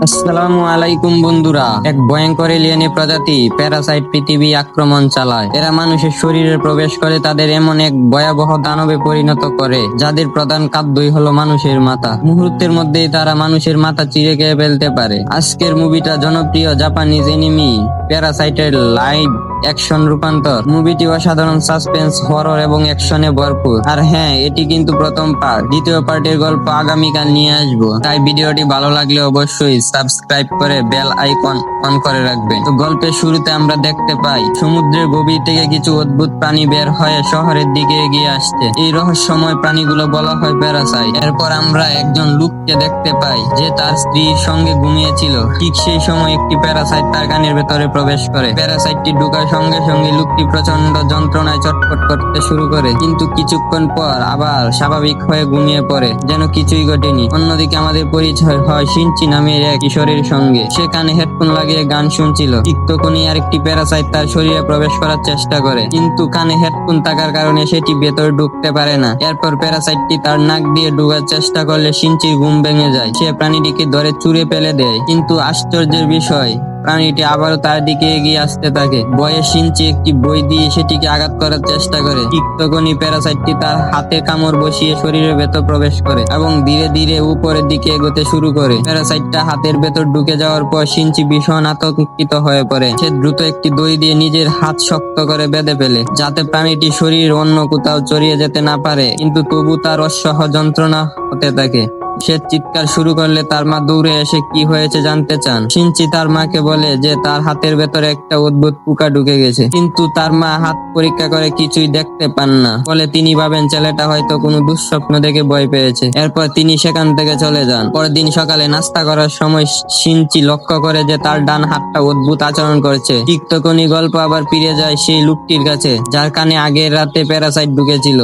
আসসালামু আলাইকুম বন্ধুরা। এক ভয়ঙ্কর এলিয়েনি প্রজাতি প্যারাসাইট পৃথিবী আক্রমণ চালায়। এরা মানুষের শরীরে প্রবেশ করে তাদের এমন এক ভয়াবহ দানবে পরিণত করে যাদের প্রধান খাদ্যই হলো মানুষের মাথা। মুহূর্তের মধ্যেই তারা মানুষের মাথা চিরে খেয়ে ফেলতে পারে। আজকের মুভিটা জনপ্রিয় জাপানিজ এনিমি প্যারাসাইটের লাইভ অ্যাকশন রূপান্তর। মুভিটি অসাধারণ সাসপেন্স, হরর এবং অ্যাকশনে ভরপুর। আর হ্যাঁ, এটি কিন্তু প্রথম পার্ট। দ্বিতীয় পার্টের গল্প আগামীকাল নিয়ে আসবো, তাই ভিডিওটি ভালো লাগলে অবশ্যই সাবস্ক্রাইব করে বেল আইকন অন করে রাখবেন। তো গল্পের শুরুতে আমরা দেখতে পাই সমুদ্রের গভীর থেকে কিছু অদ্ভুত প্রাণী বের হয়ে শহরের দিকে এগিয়ে আসছে। এই রহস্যময় প্রাণীগুলো বলা হয় প্যারাসাইট। এরপর আমরা একজন লোককে দেখতে পাই যে তার স্ত্রীর সঙ্গে ঘুমিয়েছিল। ঠিক সেই সময় একটি প্যারাসাইট তার কানের ভেতরে প্রবেশ করে। প্যারাসাইটটি ঢোকার সঙ্গে সঙ্গে লোকটি প্রচন্ড যন্ত্রণায় চটপট করতে শুরু করে, কিন্তু কিছুক্ষণ পর আবার স্বাভাবিক হয়ে ঘুমিয়ে পড়ে, যেন কিছুই ঘটেনি। অন্যদিকে আমাদের পরিচয় হয় শিনচি নামের এক কিশোরের সঙ্গে। সে কানে হেডফোন লাগিয়ে গান শুনছিল। ঠিক তখনই আরেকটি প্যারাসাইট তার শরীরে প্রবেশ করার চেষ্টা করে, কিন্তু কানে হেডফোন থাকার কারণে সেটি ভেতরে ঢুকতে পারে না। এরপর প্যারাসাইটটি তার নাক দিয়ে ঢোকার চেষ্টা করলে শিনচির ঘুম ভেঙে যায়। সে প্রাণীটিকে ধরে ছুঁড়ে ফেলে দেয়, কিন্তু আশ্চর্যের বিষয় প্রাণীটি আবারও তার দিকে এগিয়ে আসতে থাকে। ভয়ে শিনচি একটি বই দিয়ে সেটিকে আঘাত করার চেষ্টা করে। ঠিক তখনই প্যারাসাইটটি তার হাতে কামড় বসিয়ে শরীরের ভেতর প্রবেশ করে এবং ধীরে ধীরে উপরের দিকে এগোতে শুরু করে। প্যারাসাইটটা হাতের ভেতর ঢুকে যাওয়ার পর শিনচি ভীষণ আতঙ্কিত হয়ে পড়ে। সে দ্রুত একটি দড়ি দিয়ে নিজের হাত শক্ত করে বেঁধে ফেলে, যাতে প্রাণীটি শরীর অন্য কোথাও ছড়িয়ে যেতে না পারে, কিন্তু তবু তার অসহ্য যন্ত্রণা হতে থাকে। সে চিৎকার শুরু করলে তার মা দৌড়ে এসে কি হয়েছে জানতে চান। শিনচি তার মাকে বলে যে তার হাতের ভেতরে একটা অদ্ভুত পোকা ঢুকে গেছে, কিন্তু তার মা হাত পরীক্ষা করে কিছুই দেখতে পান না। ফলে তিনি ভাবেন ছেলেটা হয়তো কোনো দুঃস্বপ্ন দেখে ভয় পেয়েছে। এরপর তিনি সেখান থেকে চলে যান। পরের দিন সকালে নাস্তা করার সময় শিনচি লক্ষ্য করে যে তার ডান হাতটা অদ্ভুত আচরণ করছে। ঠিক তখনই গল্প আবার ফিরে যায় সেই লোকটির কাছে যার কানে আগের রাতে প্যারাসাইট ঢুকেছিল।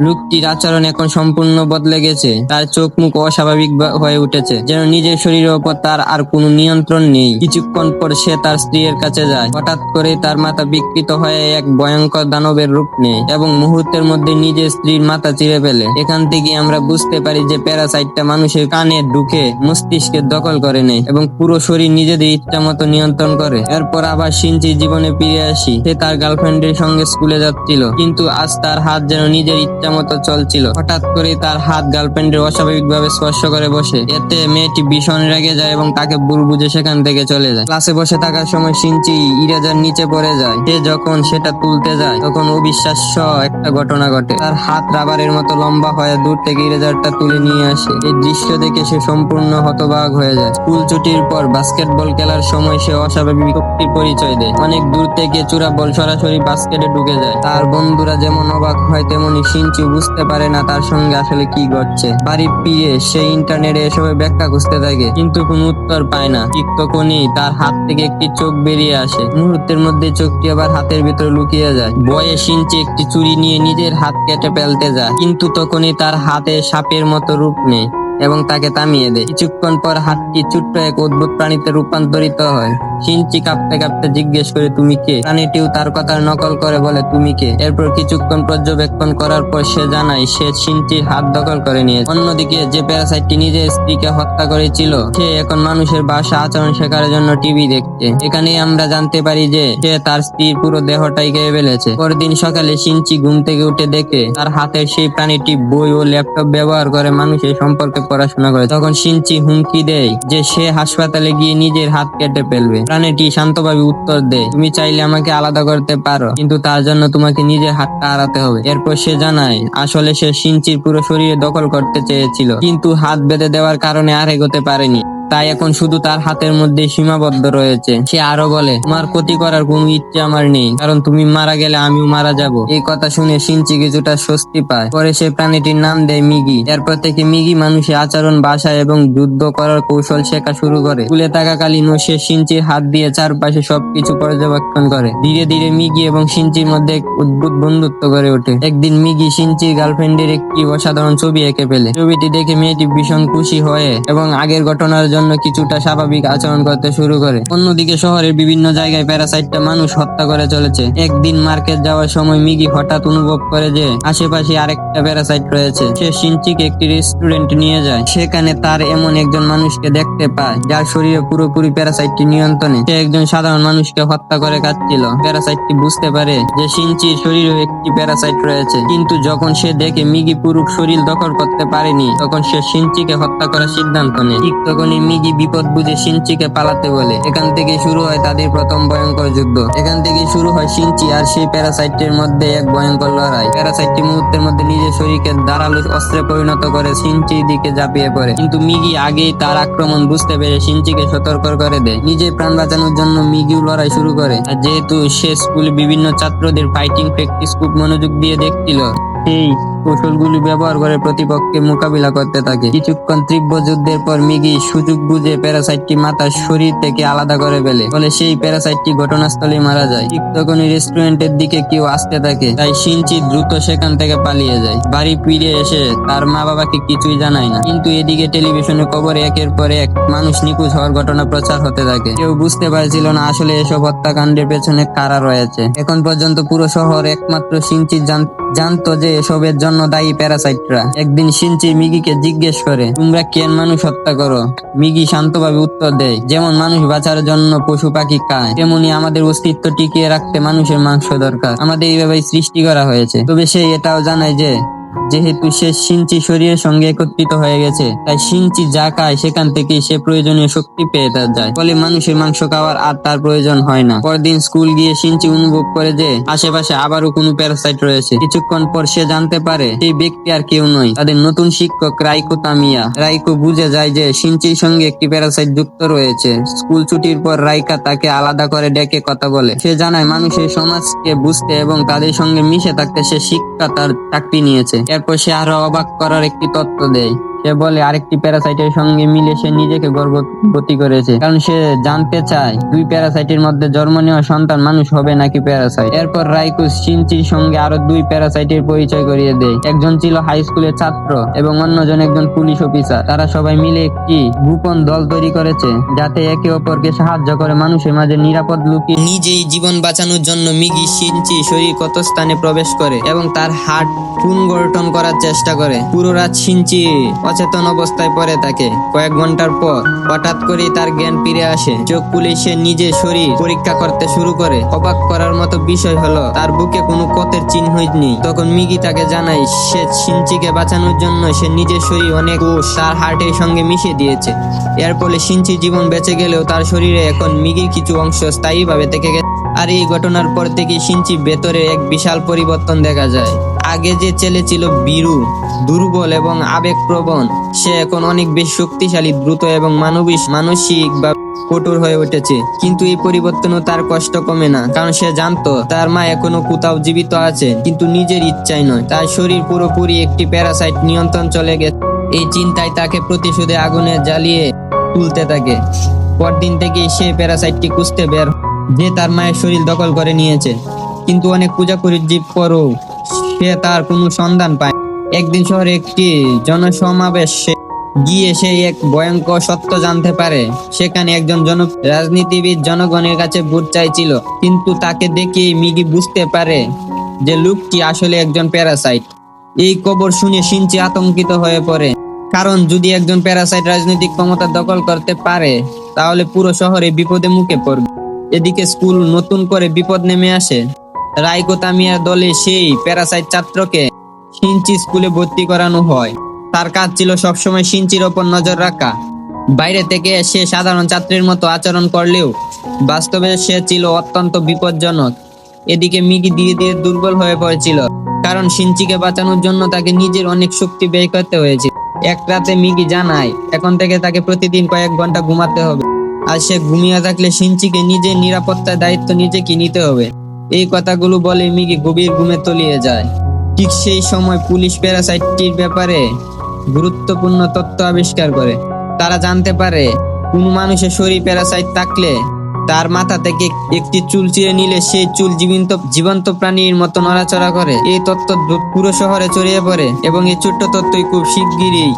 লোকটির আচরণ এখন সম্পূর্ণ বদলে গেছে। তার চোখ মুখ অস্বাভাবিক হয়ে উঠেছে, যেন নিজের শরীরের উপর তার আর কোনো নিয়ন্ত্রণ নেই। কিছুক্ষণ পর সে তার স্ত্রীর কাছে যায়। হঠাৎ করে তার মাথা বিকৃত হয়ে এক ভয়ঙ্কর দানবের রূপ নেয় এবং মুহূর্তের মধ্যে নিজের স্ত্রীর মাথা চিরে ফেলে। এখান থেকে আমরা বুঝতে পারি যে প্যারাসাইটটা মানুষের কানে ঢুকে মস্তিষ্কের দখল করে নেয় এবং পুরো শরীর নিজেদের ইচ্ছা মতো নিয়ন্ত্রণ করে। এরপর আবার শিনচি জীবনে ফিরে আসি। সে তার গার্লফ্রেন্ডের সঙ্গে স্কুলে যাচ্ছিল, কিন্তু আজ তার হাত যেন নিজের ইচ্ছা মতো চলছিল। হঠাৎ করে তার হাত গার্লফ্রেন্ডের অস্বাভাবিক ভাবে স্পর্শ করে বসে। এতে মেয়েটি ভীষণ রেগে যায় এবং তাকে ভুল বুঝে সেখান থেকে চলে যায়। ক্লাসে বসে থাকার সময় শিনচি ইরেজার নিচে পড়ে যায়। সে যখন সেটা তুলতে যায় তখন অবিশ্বাস্য একটা ঘটনা ঘটে। তার হাত রাবারের মতো লম্বা হয়ে দূর থেকে ইরেজারটা তুলে নিয়ে আসে। এই দৃশ্য দেখে সে সম্পূর্ণ হতবাক হয়ে যায়। স্কুল ছুটির পর বাস্কেটবল খেলার সময় সে অস্বাভাবিক শক্তির পরিচয় দেয়। অনেক দূর থেকে চূড়া বল সরাসরি বাস্কেটে ঢুকে যায়। তার বন্ধুরা যেমন অবাক হয়, তেমনি শিনচি বুঝতে পারে না তার সঙ্গে আসলে কি ঘটছে। বাড়ি ফিরে সে ইন্টারনেটে এসবের ব্যাখ্যা খুঁজতে থাকে, কিন্তু কোনো উত্তর পায় না। ঠিক তখনই তার হাত থেকে একটি চোখ বেরিয়ে আসে। মুহূর্তের মধ্যে চোখটি আবার হাতের ভিতরে লুকিয়ে যায়। ভয়ে শিনচি একটি ছুরি নিয়ে নিজের হাত কেটে ফেলতে যায়, কিন্তু তখনই তার হাতে সাপের মতো রূপ নেয় এবং তাকে থামিয়ে দেয়। কিছুক্ষণ পর হাতটি ছোট্ট এক অদ্ভুত প্রাণীতে রূপান্তরিত হয়। শিনচি কাঁপতে কাঁপতে জিজ্ঞেস করে, তুমি কে? প্রাণীটিও তার কথার নকল করে বলে, তুমি কে? এরপর কিছুক্ষণ পর্যবেক্ষণ করার পর সে জানায় সে শিনচির হাত দখল করে নিয়েছে। অন্যদিকে যে প্যারাসাইটটি নিজের স্ত্রীকে হত্যা করেছিল সে এখন মানুষের ভাষা আচরণ শেখার জন্য টিভি দেখছে। এখানেই আমরা জানতে পারি যে সে তার স্ত্রীর পুরো দেহটাই খেয়ে ফেলেছে। পরের দিন সকালে শিনচি ঘুম থেকে উঠে দেখে তার হাতের সেই প্রাণীটি বই ও ল্যাপটপ ব্যবহার করে মানুষের সম্পর্কে পড়াশোনা করে। তখন শিনচি হুমকি দেয় যে সে হাসপাতালে গিয়ে নিজের হাত কেটে ফেলবে। প্রাণীটি শান্তভাবে উত্তর দেয়, তুমি চাইলে আমাকে আলাদা করতে পারো, কিন্তু তার জন্য তোমাকে নিজের হাতটা হারাতে হবে। এরপর সে জানায় আসলে সে শিনচির পুরো শরীরে দখল করতে চেয়েছিল, কিন্তু হাত বেঁধে দেওয়ার কারণে আর এগোতে পারেনি। তাই এখন শুধু তার হাতের মধ্যে সীমাবদ্ধ রয়েছে। সে আরো বলে, তোমার ক্ষতি করার কোনো ইচ্ছে আমার নেই, কারণ তুমি মারা গেলে আমিও মারা যাব। এই কথা শুনে শিনচি কিছুটা স্বস্তি পায়। পরে সে প্রাণীটির নাম দেয় মিগি। এরপর থেকে মিগি মানুষের আচরণ, ভাষা এবং যুদ্ধ করার কৌশল শেখা শুরু করে। স্কুলে থাকাকালীনও সে শিনচির হাত দিয়ে চারপাশে সবকিছু পর্যবেক্ষণ করে। ধীরে ধীরে মিগি এবং শিনচির মধ্যে এক অদ্ভুত বন্ধুত্ব গড়ে ওঠে। একদিন মিগি শিনচির গার্লফ্রেন্ডের একটি অসাধারণ ছবি এঁকে ফেলে। ছবিটি দেখে মেয়েটি ভীষণ খুশি হয়ে এবং আগের ঘটনার জন্য জন্য কিছুটা স্বাভাবিক আচরণ করতে শুরু করে। অন্যদিকে শহরের বিভিন্ন জায়গায় প্যারাসাইটটা মানুষ হত্যা করে চলেছে। একদিন মার্কেট যাওয়ার সময় মিগি হঠাৎ অনুভব করে যে আশেপাশে আরেকটা প্যারাসাইট রয়েছে। সে শিনচিকে একটি রেস্টুরেন্ট নিয়ে যায়। সেখানে তার এমন একজন মানুষকে দেখতে পায় যার শরীরে পুরোপুরি প্যারাসাইটটি নিয়ন্ত্রণে। সে একজন সাধারণ মানুষকে হত্যা করে খাচ্ছিল। প্যারাসাইটটি বুঝতে পারে যে শিনচির শরীরেও একটি প্যারাসাইট রয়েছে, কিন্তু যখন সে দেখে মিগি পুরো শরীর দখল করতে পারেনি, তখন সে শিনচিকে হত্যা করার সিদ্ধান্ত নেয়। ঠিক তখনই মিগি বিপদ বুঝে শিনচিকে পালাতে বলে। এখান থেকে শুরু হয় তাদের প্রথম ভয়ঙ্কর যুদ্ধ। এখান থেকে শুরু হয় শিনচি আর সেই প্যারাসাইটের মধ্যে এক ভয়ঙ্কর লড়াই। প্যারাসাইটটি মুহূর্তের মধ্যে নিজের শরীরকে ধারালো অস্ত্রে পরিণত করে শিনচির দিকে ঝাঁপিয়ে পড়ে, কিন্তু মিগি আগেই তার আক্রমণ বুঝতে পেরে শিনচিকে সতর্ক করে দেয়। নিজের প্রাণ বাঁচানোর জন্য মিগিও লড়াই শুরু করে। আর যেহেতু সে স্কুলে বিভিন্ন ছাত্রদের ফাইটিং প্র্যাকটিস খুব মনোযোগ দিয়ে দেখছিল, সেই কৌশলগুলি ব্যবহার করে প্রতিপক্ষকে মোকাবিলা করতে থাকে। কিছুক্ষণ তীব্র যুদ্ধের পর মিগি সুযোগ বুঝে প্যারাসাইটটি মাথার শরীর থেকে আলাদা করে ফেলে, ফলে সেই প্যারাসাইটটি ঘটনাস্থলে মারা যায়। ঠিক তখনই রেস্টুরেন্টের দিকে কেউ আসতে থাকে, তাই শিনচি দ্রুত সেখান থেকে পালিয়ে যায়। বাড়ি ফিরে এসে তার মা বাবাকে কিছুই জানায় না। কিন্তু এদিকে টেলিভিশনে খবরে একের পর এক মানুষ নিখোঁজ হওয়ার ঘটনা প্রচার হতে থাকে। কেউ বুঝতে পারছিল না আসলে এসব হত্যাকাণ্ডের পেছনে কারা রয়েছে। এখন পর্যন্ত পুরো শহর একমাত্র শিনচি জানতো যে এসবের জন্য দায়ী প্যারাসাইটরা। একদিন শিনচি মিগিকে জিজ্ঞেস করে, তোমরা কেন মানুষ হত্যা করো? মিগি শান্তভাবে উত্তর দেয়, যেমন মানুষ বাঁচার জন্য পশু পাখি খায়, তেমনি আমাদের অস্তিত্ব টিকিয়ে রাখতে মানুষের মাংস দরকার। আমাদের এইভাবেই সৃষ্টি করা হয়েছে। তবে সে এটাও জানায় যে যেহেতু সে শিনচি শরীরের সঙ্গে একত্রিত হয়ে গেছে, তাই শিনচি যা খায় সেখান থেকে সে প্রয়োজনীয় শক্তি পেয়ে যায়। ফলে মানুষের মাংস খাওয়ার আর তার প্রয়োজন হয় না। পরদিন স্কুল গিয়ে শিনচি অনুভব করে যে আশেপাশে আবারও কোনো প্যারাসাইট রয়েছে। কিছুক্ষণ পর সে জানতে পারে সেই ব্যক্তি আর কেউ নয়, তাদের নতুন শিক্ষক রাইকো তামিয়া। রাইকো বুঝে যায় যে শিনচির সঙ্গে একটি প্যারাসাইট যুক্ত রয়েছে। স্কুল ছুটির পর রাইকা তাকে আলাদা করে ডেকে কথা বলে। সে জানায় মানুষের সমাজকে বুঝতে এবং তাদের সঙ্গে মিশে থাকতে সে শিক্ষা তার চাকরি নিয়েছে। এরপর সে আরো অবাক করার একটি তথ্য দেয়। সে বলে আরেকটি প্যারাসাইটের সঙ্গে মিলে সে নিজেকে গর্ভবতী করেছে, কারণ সে জানতে চায় দুই প্যারাসাইটের মধ্যে জন্ম নেওয়া সন্তান মানুষ হবে নাকি প্যারাসাইট। এরপর রাইকো শিনচির সঙ্গে আরো দুই প্যারাসাইটের পরিচয় করিয়ে দেয়। একজন ছিল হাই স্কুলের ছাত্র এবং অন্যজন একজন পুলিশ অফিসার। তারা সবাই মিলে একটি গোপন দল তৈরি করেছে যাতে একে অপরকে সাহায্য করে মানুষের মাঝে নিরাপদ লুকিয়ে নিজেই জীবন বাঁচানোর জন্য। মিগি শিনচি শরীর কত স্থানে প্রবেশ করে এবং তার হার্ট পুনর্গঠন করার চেষ্টা করে। পুরো রাত শিনচি অচেতন অবস্থায় পড়ে থাকে। কয়েক ঘন্টার পর হঠাৎ করেই তার জ্ঞান ফিরে আসে। চোখ খুলে সে নিজের শরীর পরীক্ষা করতে শুরু করে। অবাক করার মতো বিষয় হলো তার বুকে কোনো ক্ষতের চিহ্নই নেই। তখন মিগি তাকে জানায় সে শিনচিকে বাঁচানোর জন্য সে নিজের শরীর অনেক কোষ তার হার্টের সঙ্গে মিশিয়ে দিয়েছে। এর ফলে শিনচির জীবন বেঁচে গেলেও তার শরীরে এখন মিগির কিছু অংশ স্থায়ীভাবে থেকে গেছে। আর এই ঘটনার পর থেকে শিনচি ভেতরে এক বিশাল পরিবর্তন দেখা যায়। আগে যে ছেলে ছিল বীরু, দুর্বল এবং আবেগপ্রবণ, সে এখন অনেক বেশি শক্তিশালী, দ্রুত এবং মানসিক বা কঠোর হয়ে উঠেছে। কিন্তু এই পরিবর্তনও তার কষ্ট কমে না, কারণ সে জানতো তার মা এখনো কোথাও জীবিত আছে, কিন্তু নিজের ইচ্ছায় নয়। তার শরীর পুরোপুরি একটি প্যারাসাইট নিয়ন্ত্রণ চলে গেছে। এই চিন্তায় তাকে প্রতিশোধে আগুনে জ্বালিয়ে তুলতে থাকে। পরদিন থেকেই সে প্যারাসাইটটি খুঁজতে বের যে তার মায়ের শরীর দখল করে নিয়েছে। কিন্তু অনেক খোঁজাখুঁজির পরও সে তার কোনো সন্ধান পায়। একদিন শহরে একটি জনসমাবেশে গিয়ে সে এক ভয়ঙ্কর সত্য জানতে পারে। সেখানে একজন রাজনীতিবিদ জনগণের কাছে ভোট চাইছিল, কিন্তু তাকে দেখে মিগি বুঝতে পারে যে লোকটি আসলে একজন প্যারাসাইট। এই খবর শুনে শিনচি আতঙ্কিত হয়ে পড়ে, কারণ যদি একজন প্যারাসাইট রাজনৈতিক ক্ষমতা দখল করতে পারে তাহলে পুরো শহরে বিপদে মুখে পড়বে। এদিকে স্কুল নতুন করে বিপদ নেমে আসে। রাইকো তামিয়ার দলে সেই প্যারাসাইট ছাত্রকে শিনচি স্কুলে ভর্তি করানো হয়। তার কাজ ছিল সবসময় শিনচির ওপর নজর রাখা। বাইরে থেকে সে সাধারণ ছাত্রের মতো আচরণ করলেও বাস্তবে সে ছিল অত্যন্ত বিপজ্জনক। এদিকে মিগি ধীরে ধীরে দুর্বল হয়ে পড়েছিল, কারণ শিনচিকে বাঁচানোর জন্য তাকে নিজের অনেক শক্তি ব্যয় করতে হয়েছে। এক রাতে মিগি জানায় এখন থেকে তাকে প্রতিদিন কয়েক ঘন্টা ঘুমাতে হবে, আর সে ঘুমিয়ে থাকলে শিনচিকে নিজের নিরাপত্তার দায়িত্ব নিজেকে নিতে হবে। এই কথাগুলো বলে মিগি গভীর ঘুমে তলিয়ে যায়। ঠিক সেই সময় পুলিশ প্যারাসাইটটির ব্যাপারে গুরুত্বপূর্ণ তথ্য আবিষ্কার করে। তারা জানতে পারে কোন মানুষের শরীর প্যারাসাইট থাকলে তার মাথা থেকে একটি চুল চিরে নিলে সেই চুল জীবন্ত প্রাণীর মতো নড়াচড়া করে। এই তথ্য পুরো শহরে ছড়িয়ে পড়ে এবং এই ছোট্ট তথ্যই খুব শিগগিরই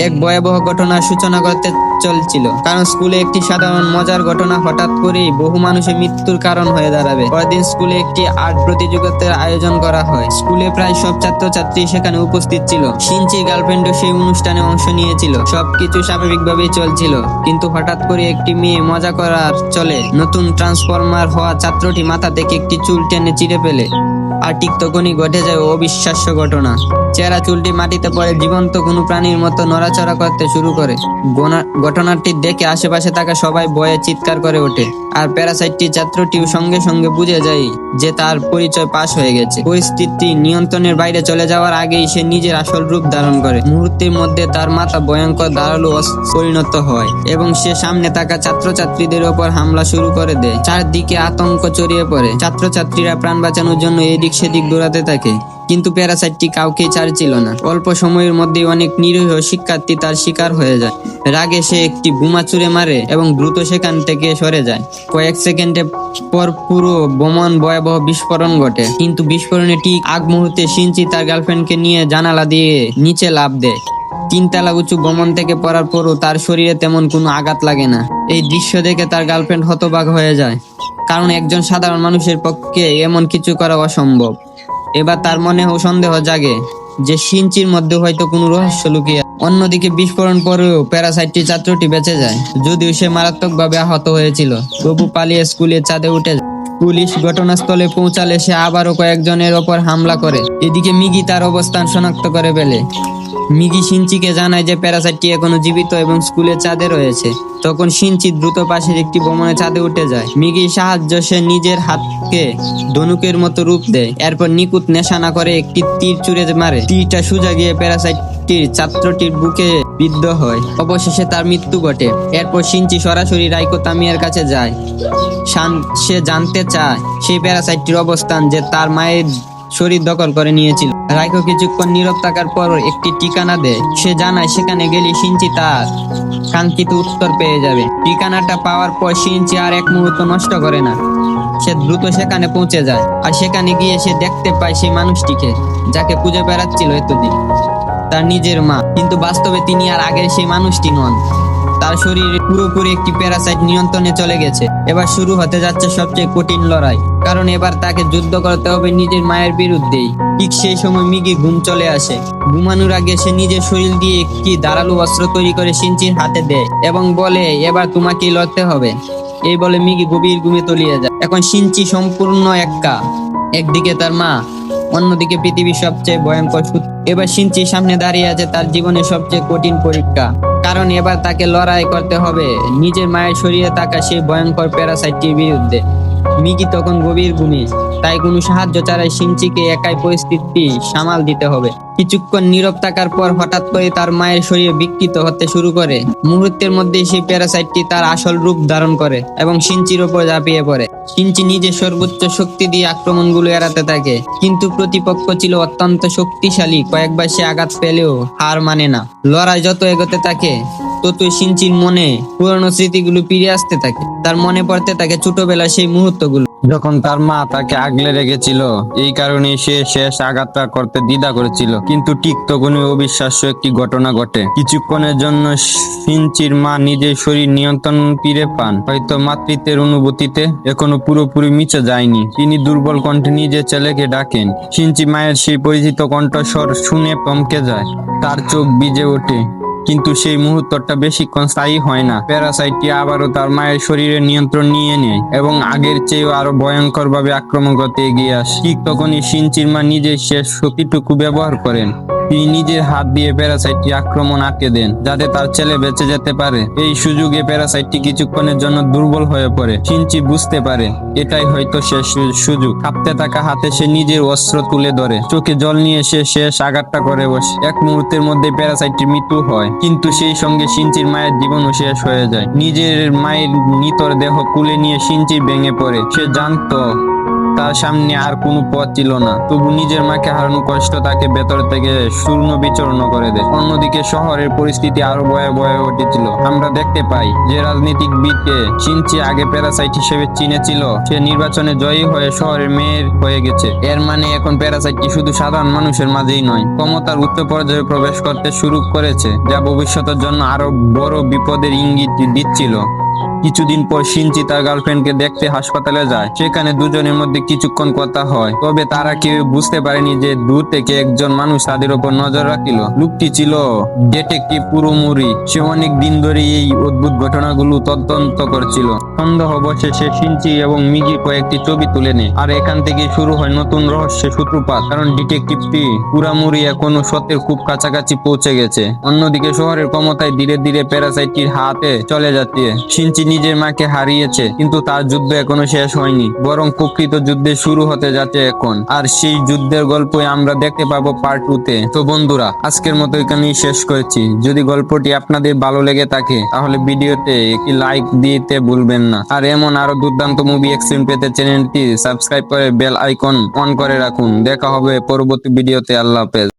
এক ভয়াবহ ঘটনার সূচনা করতে চলছিল, কারণ স্কুলে একটি সাধারণ মজার ঘটনা হঠাৎ করেই বহু মানুষের মৃত্যুর কারণ হয়ে দাঁড়াবে। পরদিন স্কুলে একটি আর্ট প্রতিযোগিতার আয়োজন করা হয়। স্কুলে প্রায় সব ছাত্রছাত্রী সেখানে উপস্থিত ছিল। শিনচির গার্লফ্রেন্ডও সেই অনুষ্ঠানে অংশ নিয়েছিল। সবকিছু স্বাভাবিকভাবেই চলছিল, কিন্তু হঠাৎ করে একটি মেয়ে মজা করার চলে নতুন ট্রান্সফরমার হওয়া ছাত্রটি মাথা থেকে একটি চুল টেনে চিড়ে ফেলে। আর ঠিক তখনই ঘটে যায় অবিশ্বাস্য ঘটনা। চেহারা চুলটি মাটিতে পড়ে জীবন্ত কোনো প্রাণীর মতো নড়াচড়া করতে শুরু করে। ঘটনাটি দেখে আশেপাশে থাকা সবাই ভয়ে চিৎকার করে ওঠে। আর প্যারাসাইটটি ছাত্রটিও সঙ্গে সঙ্গে বুঝে যায় যে তার পরিচয় পাশ হয়ে গেছে। পরিস্থিতি নিয়ন্ত্রণের বাইরে চলে যাওয়ার আগেই সে নিজের আসল রূপ ধারণ করে। মুহূর্তের মধ্যে তার মাথা ভয়ঙ্কর ধারালো পরিণত হয় এবং সে সামনে থাকা ছাত্রছাত্রীদের ওপর হামলা শুরু করে দেয়। চারদিকে আতঙ্ক ছড়িয়ে পড়ে। ছাত্রছাত্রীরা প্রাণ বাঁচানোর জন্য এদিক সেদিক দৌড়াতে থাকে, কিন্তু প্যারাসাইটটি কাউকেই ছাড়ছিল না। অল্প সময়ের মধ্যে অনেক নিরীহ শিক্ষার্থী তার শিকার হয়ে যায়। রাগে সে একটি বোমা ছুড়ে মারে এবং দ্রুত সেখান থেকে সরে যায়। কয়েক সেকেন্ডে পর পুরো বোমান ভয়াবহ বিস্ফোরণ ঘটে, কিন্তু বিস্ফোরণে ঠিক আগ মুহূর্তে শিনচি তার গার্লফ্রেন্ডকে নিয়ে জানালা দিয়ে নিচে লাফ দেয়। 3 তলা উঁচু ভবন থেকে পড়ার পরও তার শরীরে তেমন কোনো আঘাত লাগে না। এই দৃশ্য দেখে তার গার্লফ্রেন্ড হতবাক হয়ে যায়, কারণ একজন সাধারণ মানুষের পক্ষে এমন কিছু করা অসম্ভব। এবার তার মনেও সন্দেহ জাগে যে শিনচির মধ্যে হয়তো কোনো রহস্য লুকিয়ে। অন্যদিকে বিস্ফোরণ পরেও প্যারাসাইটটি ছাত্রটি বেঁচে যায়, যদিও সে মারাত্মকভাবে আহত হয়েছিল। তবু পালিয়ে স্কুলের ছাদে উঠে যায়। পুলিশ ঘটনাস্থলে পৌঁছালে সে আবারও কয়েকজনের ওপর হামলা করে। এদিকে মিগি তার অবস্থান শনাক্ত করে ফেলে। মিগি শিনচিকে জানায় যে প্যারাসাইটটি এখনো জীবিত এবং স্কুলের ছাদে রয়েছে। তখন শিনচি দ্রুত পাশের একটি ভবনের ছাদে উঠে যায়। মিগির সাহায্য সে নিজের হাতকে ধনুকের মতো রূপ দেয়। এরপর নিখুঁত নিশানা করে একটি তীর ছুঁড়ে মারে। তীরটা সোজা গিয়ে প্যারাসাইটটির ছাত্রটির বুকে বিদ্ধ হয়। অবশেষে তার মৃত্যু ঘটে। এরপর শিনচি সরাসরি রাইকো তামিয়ার কাছে যায়। সে জানতে চায় সেই প্যারাসাইটটির অবস্থান যে তার মায়ের শরীর দখল করে নিয়েছিল। রাইকো কিছুক্ষণ নীরব থাকার পর একটি ঠিকানা দেয়। সে জানায় সেখানে গেলে শিনচি তার কাঙ্ক্ষিত উত্তর পেয়ে যাবে। ঠিকানাটা পাওয়ার পর শিনচি আর এক মুহূর্ত নষ্ট করে না। সে দ্রুত সেখানে পৌঁছে যায়। আর সেখানে গিয়ে সে দেখতে পায় সেই মানুষটিকে যাকে খুঁজে বেড়াচ্ছিল এতদিন, তার নিজের মা। কিন্তু বাস্তবে তিনি আর আগের সেই মানুষটি নন। তার শরীরে পুরোপুরি একটি প্যারাসাইট নিয়ন্ত্রণে চলে গেছে। এবার শুরু হতে যাচ্ছে সবচেয়ে কঠিন লড়াই, কারণ এবার তাকে যুদ্ধ করতে হবে নিজের মায়ের বিরুদ্ধেই। ঠিক সেই সময় মিগি ঘুম চলে আসে। ঘুমানোর আগে সে নিজের শরীর দিয়ে একটি ধারালো অস্ত্র তৈরি করে শিনচির হাতে দেয় এবং বলে, এবার তোমাকেই লড়তে হবে। এই বলে মিগি গভীর ঘুমে তলিয়ে যায়। এখন শিনচি সম্পূর্ণ একা। একদিকে তার মা, অন্যদিকে পৃথিবীর সবচেয়ে ভয়ঙ্কর শত্রু। এবার শিনচির সামনে দাঁড়িয়ে আছে তার জীবনের সবচেয়ে কঠিন পরীক্ষা, কারণ এবার তাকে লড়াই করতে হবে নিজের মায়ের শরীরে থাকা সেই ভয়ঙ্কর প্যারাসাইটটির বিরুদ্ধে। মিগি তখন গভীর ঘুমে, তাই কোনো সাহায্য ছাড়াই শিনচিকে একাই পরিস্থিতি সামাল দিতে হবে। কিছুক্ষণ নীরব থাকার পর হঠাৎ করে তার মায়ের শরীর বিকৃত হতে শুরু করে। মুহূর্তের মধ্যে সেই প্যারাসাইটটি তার আসল রূপ ধারণ করে এবং শিনচির ওপর ঝাঁপিয়ে পড়ে। শিনচি নিজের সর্বোচ্চ শক্তি দিয়ে আক্রমণগুলো এড়াতে থাকে, কিন্তু প্রতিপক্ষ ছিল অত্যন্ত শক্তিশালী। কয়েকবার সে আঘাত পেলেও হার মানে না। লড়াই যত এগোতে থাকে ততই শিনচির মনে পুরনো স্মৃতিগুলো ফিরে আসতে থাকে। তার মনে পড়তে থাকে ছোটবেলার সেই মুহূর্তগুলো, যখন তার মা তাকে আগলে রেখেছিল। এই কারণে সে শেষ আঘাতটা করতে দ্বিধা করেছিল। কিন্তু ঠিক তখনই অবিশ্বাস্য একটি ঘটনা ঘটে। কিছুক্ষণের জন্য শিনচির মা নিজের শরীর নিয়ন্ত্রণ ফিরে পান। হয়তো মাতৃত্বের অনুভূতিতে এখনো পুরোপুরি মিশে যায়নি। তিনি দুর্বল কণ্ঠে নিজের ছেলেকে ডাকেন। শিনচি মায়ের সেই পরিচিত কণ্ঠস্বর শুনে থমকে যায়। তার চোখ ভিজে ওঠে, কিন্তু সেই মুহূর্তটা বেশিক্ষণ স্থায়ী হয় না। প্যারাসাইটটি আবারও তার মায়ের শরীরের নিয়ন্ত্রণ নিয়ে নেয় এবং আগের চেয়েও আরো ভয়ঙ্কর ভাবে আক্রমণ করতে এগিয়ে আসে। ঠিক তখনই শিনচির মা নিজের শেষ শক্তিটুকু ব্যবহার করেন। তিনি নিজের হাত দিয়ে প্যারাসাইটটি আক্রমণ আটকে দেন, যাতে তার ছেলে বেঁচে যেতে পারে। এই সুযোগে প্যারাসাইটটি কিছুক্ষণের জন্য দুর্বল হয়ে পড়ে। শিনচি বুঝতে পারে এটাই হয়তো শেষ সুযোগ। কাঁপতে থাকা হাতে সে নিজের অস্ত্র তুলে ধরে। চোখে জল নিয়ে সে শেষ আঘাতটা করে বসে। এক মুহূর্তের মধ্যে প্যারাসাইটটির মৃত্যু হয়, কিন্তু সেই সঙ্গে শিনচির মায়ের জীবনও শেষ হয়ে যায়। নিজের মায়ের নিতর দেহ কুলে নিয়ে শিনচি ভেঙে পড়ে। সে জানতো তার সামনে আর কোনো পথ ছিল না। তবু নিজের মাকে হারানোর কষ্ট তাকে ভেতর থেকে শূন্য বিচরণ করে দেয়। অন্যদিকে শহরের পরিস্থিতি আরো ভয়াবহ হয়ে উঠেছিল। আমরা দেখতে পাই যে রাজনীতিবিদকে শিনচি আগে প্যারাসাইট হিসেবে চিনেছিল, সে নির্বাচনে জয়ী হয়ে শহরের মেয়র হয়ে গেছে। এর মানে এখন প্যারাসাইট কি শুধু সাধারণ মানুষের মাঝেই নয়, ক্ষমতার উচ্চ পর্যায়ে প্রবেশ করতে শুরু করেছে, যা ভবিষ্যতের জন্য আরো বড় বিপদের ইঙ্গিত দিচ্ছিল। কিছুদিন পর শিনচি তার গার্লফ্রেন্ডকে দেখতে হাসপাতালে যায়। সেখানে দুজনের মধ্যে কিছুক্ষণ কথা হয়, তবে তারা কেউ বুঝতে পারেনি যে দূর থেকে একজন মানুষ তাদের উপর নজর রাখিল। লোকটি ছিল ডিটেকটিভ কুরোমুরি। সে অনেক দিন ধরে এই অদ্ভুত ঘটনাগুলো তদন্ত করছিল। সন্দেহবশে সে শিনচি এবং মিগির কয়েকটি ছবি তুলে নেয়, আর এখান থেকে শুরু হয় নতুন রহস্যের সূত্রপাত। কারণ ডিটেকটিভটি কুরামুরি এখনো সত্যের খুব কাছাকাছি পৌঁছে গেছে। অন্যদিকে শহরের ক্ষমতায় ধীরে ধীরে প্যারাসাইটটির হাতে চলে যাচ্ছে। শিনচি নিজের মাকে হারিয়েছে, কিন্তু তার যুদ্ধ এখনো শেষ হয়নি, বরং প্রকৃত যুদ্ধে শুরু হতে যাচ্ছে এখন। আর সেই যুদ্ধের গল্পই আমরা দেখতে পাবো পার্ট 2 তে। তো বন্ধুরা, আজকের মতো এখানেই শেষ করেছি। যদি গল্পটি আপনাদের ভালো লেগে থাকে তাহলে ভিডিওতে একটি লাইক দিতে ভুলবেন না। আর এমন আরো দুর্দান্ত মুভি এক্সট্রিম পেতে চ্যানেলটি সাবস্ক্রাইব করে বেল আইকন অন করে রাখুন। দেখা হবে পরবর্তী ভিডিওতে। আল্লাহ হাফেজ।